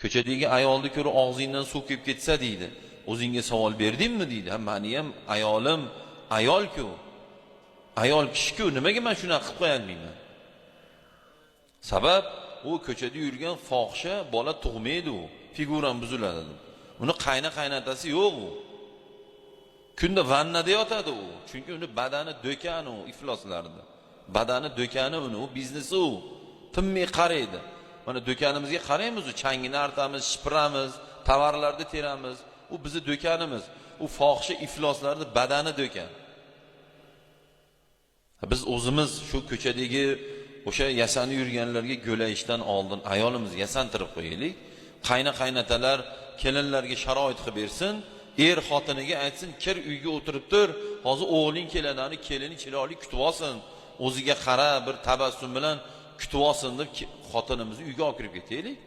Ko'chadagi ayolni ko'rib og'zingdan suv kelib ketsa deydi. O'zingga savol berdingmi deydi. Ha, meni ham ayolim ayol-ku. Ayol kishi-ku, nimaga men shuni qilib qo'yolmayman? Sabab u ko'chada yurgan fohisha bola tug'maydi u. Figuram buziladi. Uni qaynatasi yo'q u. Kunda vannada yotadi u. Chunki uni badani do'kani u ifloslarda. Badani do'kani uni, u biznesi u. Tinmay qaraydi. Mana do'kanimizga qaraymiz, u changini artamiz, shipiramiz, tovarlarni teramiz. U bizi do'kanimiz. U fohisha ifloslarda badani do'kan. Biz o'zimiz shu ko'chadagi o'sha yasanib yurganlarga go'layishdan oldin ayolimizni yasantirib qo'yaylik. Qaynatalar kelinlarga sharoit qilib bersin, er xotiniga aytsin, kir uyga o'tirib tur, hozir o'g'ling keladi, kelini chiroyli kutib olsin, o'ziga qara, bir tabassum bilan kutib olsin deb xotinimizni uyga olib kirib ketaylik.